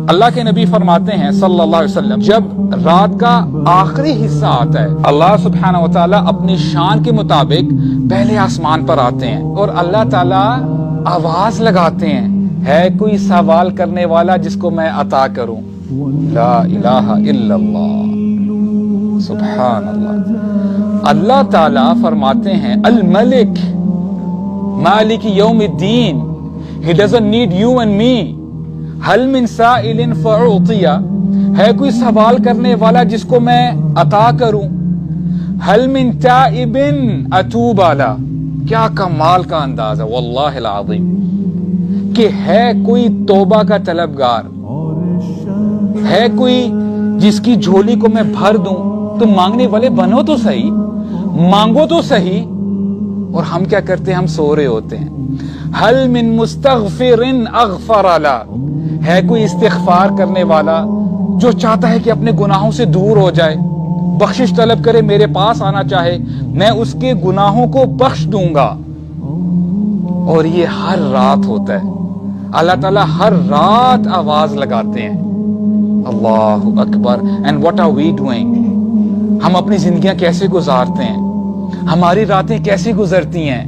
اللہ کے نبی فرماتے ہیں صلی اللہ علیہ وسلم، جب رات کا آخری حصہ آتا ہے اللہ سبحانہ و تعالیٰ اپنی شان کے مطابق پہلے آسمان پر آتے ہیں اور اللہ تعالیٰ آواز لگاتے ہیں، ہے کوئی سوال کرنے والا جس کو میں عطا کروں؟ لا الہ الا اللہ، سبحان اللہ۔ اللہ تعالیٰ فرماتے ہیں الملک مالک یوم الدین، he doesn't need you and me، حل من سائل فاعطیہ، ہے کوئی سوال کرنے والا جس کو میں عطا کروں؟ حل من تائب اتوب علیہ، کیا کمال کا انداز ہے واللہ العظیم، کہ ہے کوئی توبہ کا طلبگار، ہے کوئی جس کی جھولی کو میں بھر دوں؟ تم مانگنے والے بنو تو صحیح، مانگو تو صحیح، اور ہم کیا کرتے ہیں؟ ہم سو رہے ہوتے ہیں۔ حل من مستغفر اغفر لا، ہے کوئی استغفار کرنے والا جو چاہتا ہے کہ اپنے گناہوں سے دور ہو جائے، بخشش طلب کرے، میرے پاس آنا چاہے، میں اس کے گناہوں کو بخش دوں گا۔ اور یہ ہر رات ہوتا ہے، اللہ تعالیٰ ہر رات آواز لگاتے ہیں۔ اللہ اکبر۔ And what are we doing? ہم اپنی زندگیاں کیسے گزارتے ہیں؟ ہماری راتیں کیسے گزرتی ہیں؟